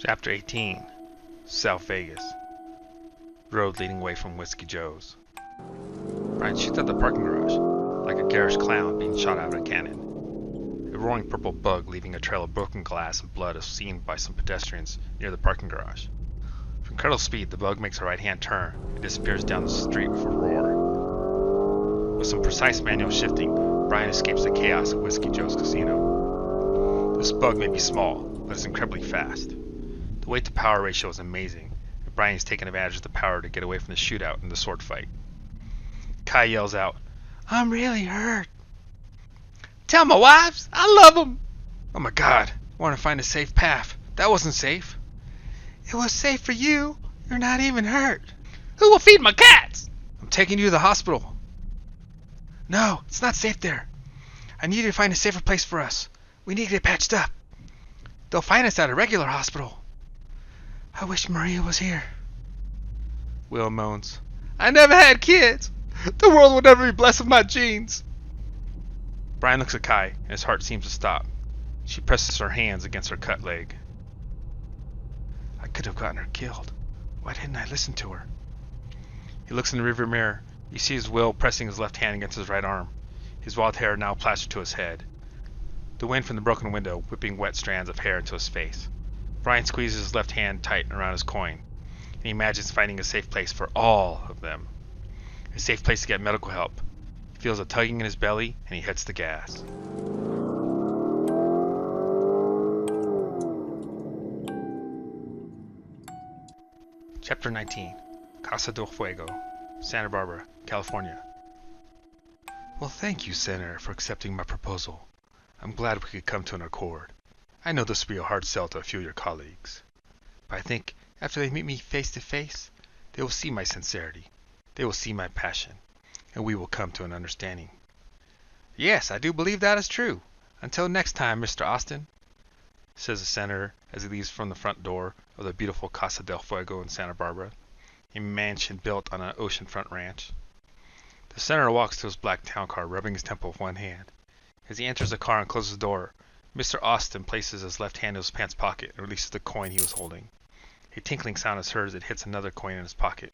Chapter 18 South Vegas Road leading away from Whiskey Joe's. Brian shoots out the parking garage, like a garish clown being shot out of a cannon. A roaring purple bug leaving a trail of broken glass and blood is seen by some pedestrians near the parking garage. With incredible speed, the bug makes a right-hand turn and disappears down the street with a roar. With some precise manual shifting, Brian escapes the chaos of Whiskey Joe's casino. This bug may be small, but it's incredibly fast. The weight-to-power ratio is amazing, and Brian is taking advantage of the power to get away from the shootout and the sword fight. Kai yells out, "I'm really hurt." "Tell my wives, I love them." "Oh my god, I want to find a safe path. That wasn't safe." "It was safe for you. You're not even hurt." "Who will feed my cats?" "I'm taking you to the hospital." "No, it's not safe there. I need you to find a safer place for us. We need to get patched up. They'll find us at a regular hospital." "I wish Maria was here." Will moans, "I never had kids. The world will never be blessed with my genes." Brian looks at Kai, and his heart seems to stop. She presses her hands against her cut leg. "I could have gotten her killed. Why didn't I listen to her?" He looks in the rearview mirror. He sees Will pressing his left hand against his right arm. His wild hair now plastered to his head. The wind from the broken window whipping wet strands of hair into his face. Brian squeezes his left hand tight around his coin, and he imagines finding a safe place for all of them. A safe place to get medical help. He feels a tugging in his belly, and he hits the gas. Chapter 19 Casa del Fuego, Santa Barbara, California. "Well, thank you, Senator, for accepting my proposal. I'm glad we could come to an accord. I know this will be a hard sell to a few of your colleagues. But I think after they meet me face to face, they will see my sincerity. They will see my passion, and we will come to an understanding." "Yes, I do believe that is true. Until next time, Mr. Austin," says the senator as he leaves from the front door of the beautiful Casa del Fuego in Santa Barbara, a mansion built on an oceanfront ranch. The senator walks to his black town car, rubbing his temple with one hand. As he enters the car and closes the door, Mr. Austin places his left hand in his pants pocket and releases the coin he was holding. A tinkling sound is heard as it hits another coin in his pocket.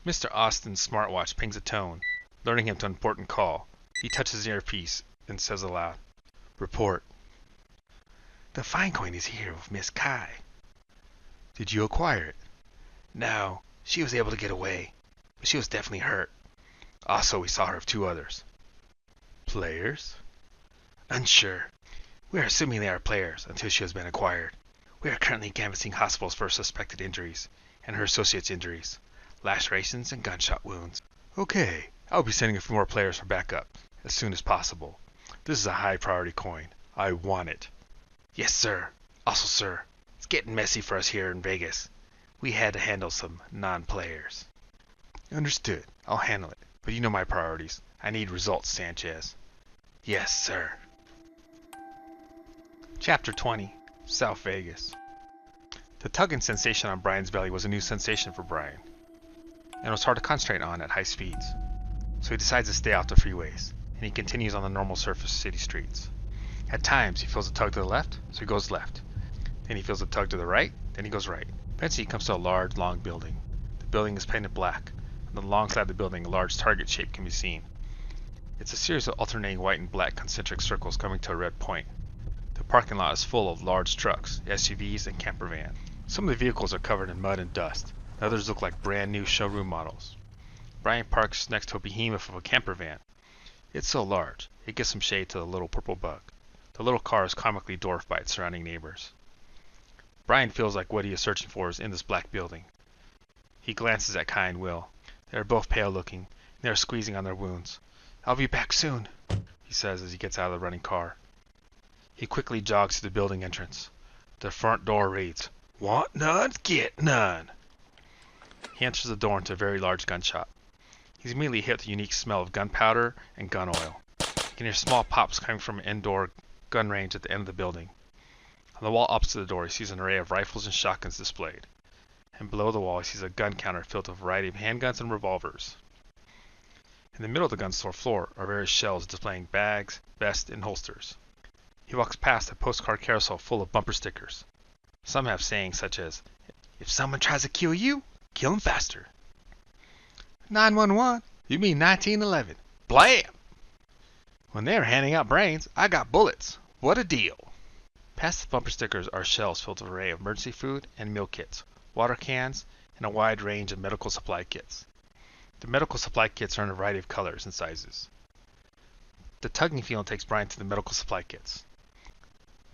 Mr. Austin's smartwatch pings a tone, alerting him to an important call. He touches the earpiece and says aloud, "Report." "The fine coin is here with Miss Kai." "Did you acquire it?" "No, she was able to get away, but she was definitely hurt. Also, we saw her with two others." "Players?" "Unsure. We are assuming they are players until she has been acquired. We are currently canvassing hospitals for suspected injuries and her associates' injuries, lacerations and gunshot wounds." "Okay, I'll be sending a few more players for backup as soon as possible. This is a high priority coin. I want it." "Yes, sir. Also, sir, it's getting messy for us here in Vegas. We had to handle some non-players." "Understood. I'll handle it. But you know my priorities. I need results, Sanchez." "Yes, sir." Chapter 20 South Vegas. The tugging sensation on Brian's belly was a new sensation for Brian, and it was hard to concentrate on at high speeds. So he decides to stay off the freeways, and he continues on the normal surface city streets. At times, he feels a tug to the left, so he goes left. Then he feels a tug to the right, then he goes right. Eventually, he comes to a large, long building. The building is painted black. On the long side of the building, a large target shape can be seen. It's a series of alternating white and black concentric circles coming to a red point. The parking lot is full of large trucks, SUVs, and camper vans. Some of the vehicles are covered in mud and dust. Others look like brand new showroom models. Brian parks next to a behemoth of a camper van. It's so large, it gives some shade to the little purple bug. The little car is comically dwarfed by its surrounding neighbors. Brian feels like what he is searching for is in this black building. He glances at Kai and Will. They are both pale looking, and they are squeezing on their wounds. "I'll be back soon," he says as he gets out of the running car. He quickly jogs to the building entrance. The front door reads, "Want none, get none." He enters the door into a very large gun shop. He's immediately hit with the unique smell of gunpowder and gun oil. He can hear small pops coming from an indoor gun range at the end of the building. On the wall opposite the door, he sees an array of rifles and shotguns displayed. And below the wall, he sees a gun counter filled with a variety of handguns and revolvers. In the middle of the gun store floor are various shelves displaying bags, vests, and holsters. He walks past a postcard carousel full of bumper stickers. Some have sayings such as, if someone tries to kill you, kill him faster. 911? You mean 1911? Blam! When they were handing out brains, I got bullets. What a deal. Past the bumper stickers are shelves filled with an array of emergency food and meal kits, water cans, and a wide range of medical supply kits. The medical supply kits are in a variety of colors and sizes. The tugging feeling takes Brian to the medical supply kits.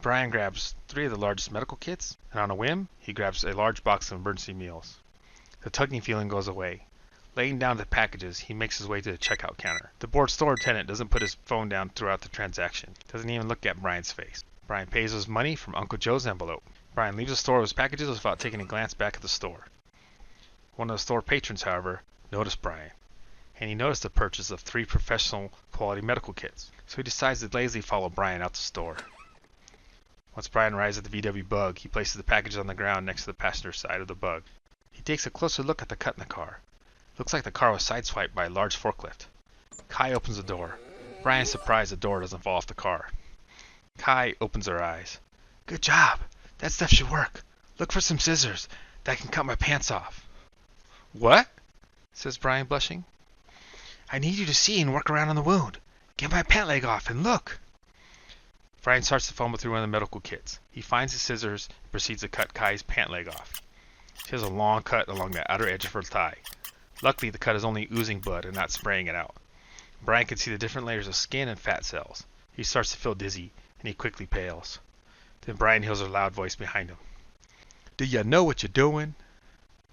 Brian grabs 3 of the largest medical kits, and on a whim, he grabs a large box of emergency meals. The tugging feeling goes away. Laying down the packages, he makes his way to the checkout counter. The bored store attendant doesn't put his phone down throughout the transaction, doesn't even look at Brian's face. Brian pays his money from Uncle Joe's envelope. Brian leaves the store with his packages without taking a glance back at the store. One of the store patrons, however, noticed Brian, and he noticed the purchase of 3 professional quality medical kits, so he decides to lazily follow Brian out the store. Once Brian arrives at the VW Bug, he places the packages on the ground next to the passenger side of the Bug. He takes a closer look at the cut in the car. Looks like the car was sideswiped by a large forklift. Kai opens the door. Brian's surprised the door doesn't fall off the car. Kai opens her eyes. Good job. That stuff should work. Look for some scissors that can cut my pants off. What? Says Brian, blushing. I need you to see and work around on the wound. Get my pant leg off and look. Brian starts to fumble through one of the medical kits. He finds the scissors and proceeds to cut Kai's pant leg off. She has a long cut along the outer edge of her thigh. Luckily, the cut is only oozing blood and not spraying it out. Brian can see the different layers of skin and fat cells. He starts to feel dizzy, and he quickly pales. Then Brian hears a loud voice behind him. Do you know what you're doing?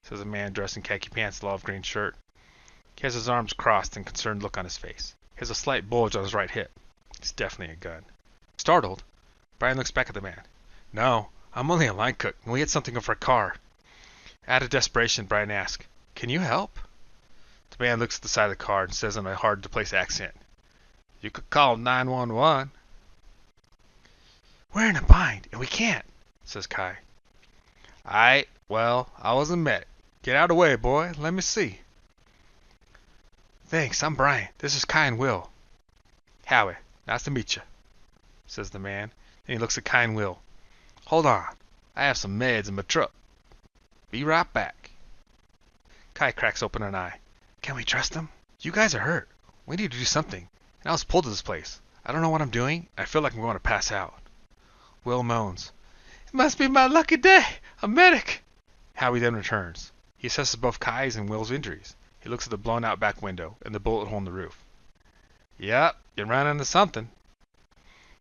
Says a man dressed in khaki pants and olive green shirt. He has his arms crossed and a concerned look on his face. He has a slight bulge on his right hip. It's definitely a gun. Startled, Brian looks back at the man. No, I'm only a line cook, and we had something of our car. Out of desperation, Brian asks, Can you help? The man looks at the side of the car and says in a hard-to-place accent, You could call 911. We're in a bind, and we can't, says Kai. Well, I was a medic. Get out of the way, boy. Let me see. Thanks, I'm Brian. This is Kai and Will. Howie, nice to meet you, says the man. Then he looks at Kai and Will. Hold on. I have some meds in my truck. Be right back. Kai cracks open an eye. Can we trust him? You guys are hurt. We need to do something. And I was pulled to this place. I don't know what I'm doing. I feel like I'm going to pass out. Will moans. It must be my lucky day. A medic. Howie then returns. He assesses both Kai's and Will's injuries. He looks at the blown out back window and the bullet hole in the roof. Yep, you ran into something.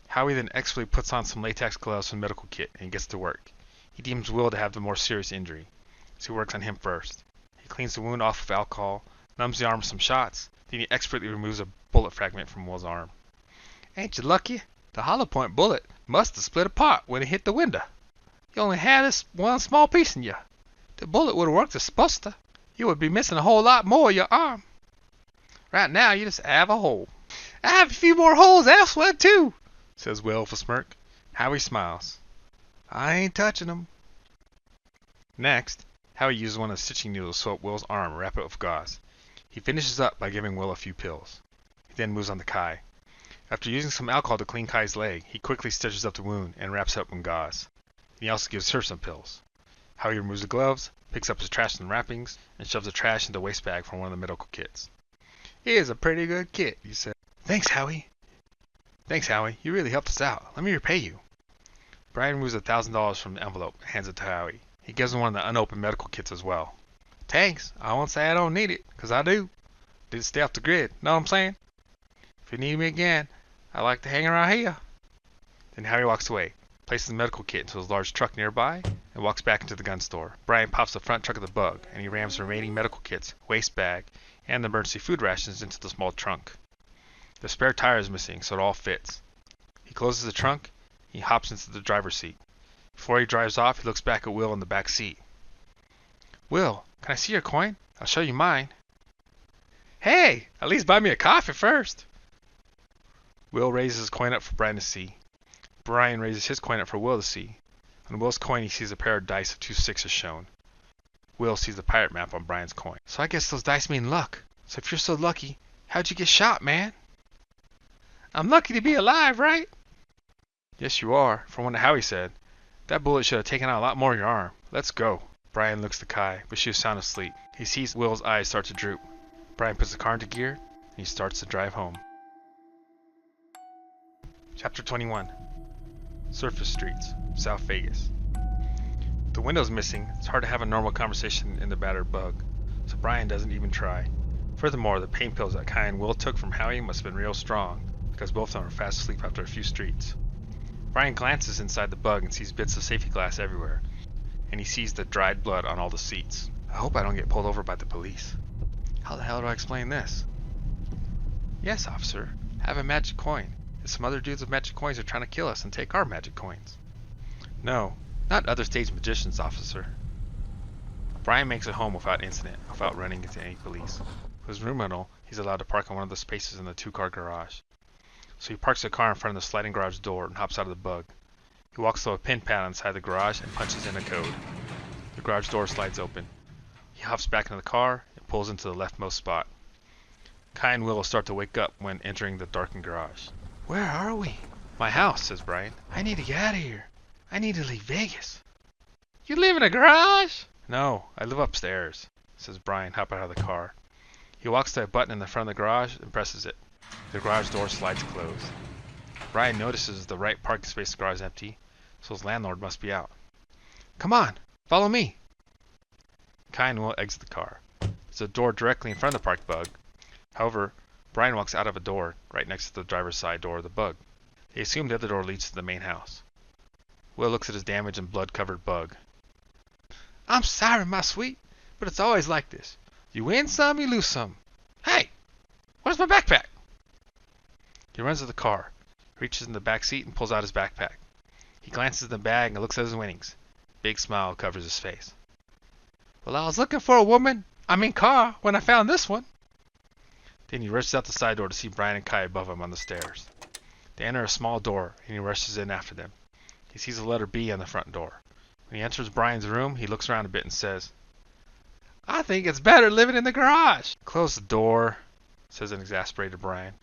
Howie then expertly puts on some latex gloves from the medical kit and gets to work. He deems Will to have the more serious injury, so he works on him first. He cleans the wound off with alcohol, numbs the arm with some shots, then he expertly removes a bullet fragment from Will's arm. Ain't you lucky? The hollow point bullet must have split apart when it hit the window. You only had this one small piece in you. The bullet would have worked as supposed to. You would be missing a whole lot more of your arm. Right now, you just have a hole. I have a few more holes elsewhere, too, says Will with a smirk. Howie smiles. I ain't touching them. Next, Howie uses one of the stitching needles to sew up Will's arm and wrap it with gauze. He finishes up by giving Will a few pills. He then moves on to Kai. After using some alcohol to clean Kai's leg, he quickly stitches up the wound and wraps it up in gauze. He also gives her some pills. Howie removes the gloves, picks up his trash and wrappings, and shoves the trash into a waste bag from one of the medical kits. Here's a pretty good kit, he said. Thanks, Howie. You really helped us out. Let me repay you. Brian removes $1,000 from the envelope and hands it to Howie. He gives him one of the unopened medical kits as well. Thanks. I won't say I don't need it, 'cause I do. Did stay off the grid. Know what I'm saying? If you need me again, I like to hang around here. Then Howie walks away, places the medical kit into his large truck nearby, and walks back into the gun store. Brian pops the front truck of the Bug, and he rams the remaining medical kits, waste bag, and the emergency food rations into the small trunk. The spare tire is missing, so it all fits. He closes the trunk. He hops into the driver's seat. Before he drives off, he looks back at Will in the back seat. Will, can I see your coin? I'll show you mine. Hey, at least buy me a coffee first. Will raises his coin up for Brian to see. Brian raises his coin up for Will to see. On Will's coin, he sees a pair of dice of 2 6s shown. Will sees the pirate map on Brian's coin. So I guess those dice mean luck. So if you're so lucky, how'd you get shot, man? I'm lucky to be alive, right? Yes, you are, from what Howie said. That bullet should have taken out a lot more of your arm. Let's go. Brian looks to Kai, but she was sound asleep. He sees Will's eyes start to droop. Brian puts the car into gear, and he starts to drive home. Chapter 21. Surface Streets, South Vegas. The window's missing. It's hard to have a normal conversation in the battered bug, so Brian doesn't even try. Furthermore, the pain pills that Kai and Will took from Howie must have been real strong, because both of them are fast asleep after a few streets. Brian glances inside the bug and sees bits of safety glass everywhere, and he sees the dried blood on all the seats. I hope I don't get pulled over by the police. How the hell do I explain this? Yes, officer. I have a magic coin. Some other dudes with magic coins are trying to kill us and take our magic coins. No, not other stage magicians, officer. Brian makes it home without incident, without running into any police. With his room rental, he's allowed to park in one of the spaces in the two-car garage. So he parks the car in front of the sliding garage door and hops out of the bug. He walks to a pin pad inside the garage and punches in a code. The garage door slides open. He hops back into the car and pulls into the leftmost spot. Kai and Will will start to wake up when entering the darkened garage. Where are we? My house, says Brian. I need to get out of here. I need to leave Vegas. You live in a garage? No, I live upstairs, says Brian, hopping out of the car. He walks to a button in the front of the garage and presses it. The garage door slides closed. Brian notices the right parking space in the garage is empty, so his landlord must be out. Come on, follow me. Kai and Will exit the car. There's a door directly in front of the parked bug. However, Brian walks out of a door right next to the driver's side door of the bug. They assume the other door leads to the main house. Will looks at his damaged and blood-covered bug. I'm sorry, my sweet, but it's always like this. You win some, you lose some. Hey, where's my backpack? He runs to the car, reaches in the back seat and pulls out his backpack. He glances in the bag and looks at his winnings. Big smile covers his face. Well, I was looking for a car, when I found this one. Then he rushes out the side door to see Brian and Kai above him on the stairs. They enter a small door, and he rushes in after them. He sees the letter B on the front door. When he enters Brian's room, he looks around a bit and says, I think it's better living in the garage. Close the door, says an exasperated Brian.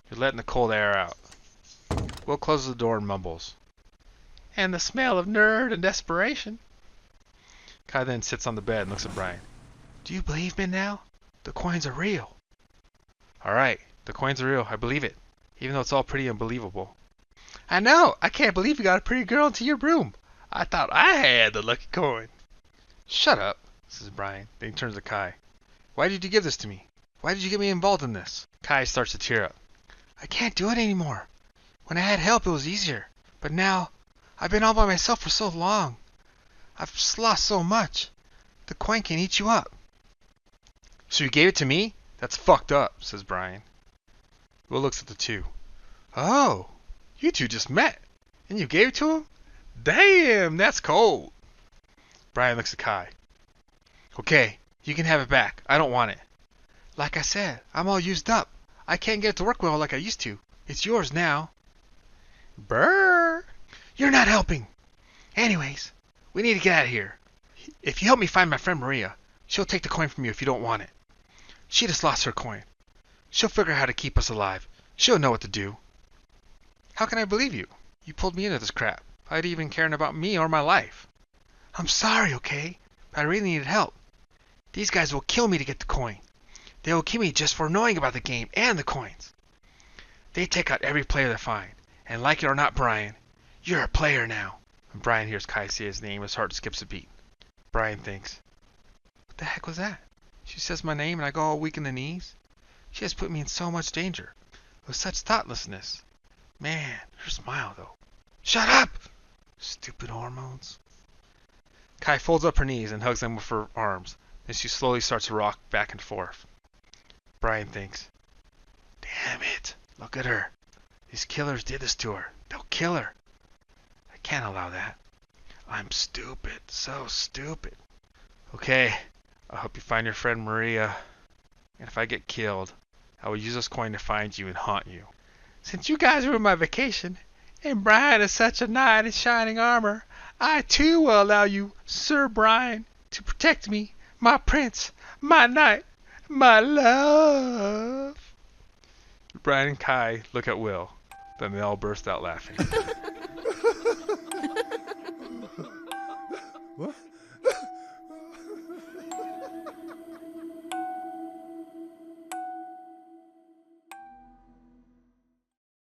You're letting the cold air out. Will closes the door and mumbles. And the smell of nerd and desperation. Kai then sits on the bed and looks at Brian. Do you believe me now? The coins are real. Alright, the coins are real. I believe it. Even though it's all pretty unbelievable. I know. I can't believe you got a pretty girl into your room. I thought I had the lucky coin. Shut up, says Brian. Then he turns to Kai. Why did you give this to me? Why did you get me involved in this? Kai starts to tear up. I can't do it anymore. When I had help, it was easier. But now, I've been all by myself for so long. I've lost so much. The coin can eat you up. So you gave it to me? That's fucked up, says Brian. Will looks at the two. Oh, you two just met, and you gave it to him? Damn, that's cold. Brian looks at Kai. Okay, you can have it back. I don't want it. Like I said, I'm all used up. I can't get it to work well like I used to. It's yours now. Brr. You're not helping. Anyways, we need to get out of here. If you help me find my friend Maria, she'll take the coin from you if you don't want it. She just lost her coin. She'll figure out how to keep us alive. She'll know what to do. How can I believe you? You pulled me into this crap. I'd even caring about me or my life. I'm sorry, okay? But I really needed help. These guys will kill me to get the coin. They will kill me just for knowing about the game and the coins. They take out every player they find. And like it or not, Brian, you're a player now. When Brian hears Kai say his name, his heart skips a beat. Brian thinks, what the heck was that? She says my name and I go all weak in the knees? She has put me in so much danger. With such thoughtlessness. Man, her smile though. Shut up! Stupid hormones. Kai folds up her knees and hugs them with her arms. Then she slowly starts to rock back and forth. Brian thinks, damn it, look at her. These killers did this to her. They'll kill her. I can't allow that. I'm stupid, so stupid. Okay, I hope you find your friend Maria. And if I get killed, I will use this coin to find you and haunt you. Since you guys ruined my vacation, and Brian is such a knight in shining armor, I too will allow you, Sir Brian, to protect me, my prince, my knight, my love. Brian and Kai look at Will, then they all burst out laughing.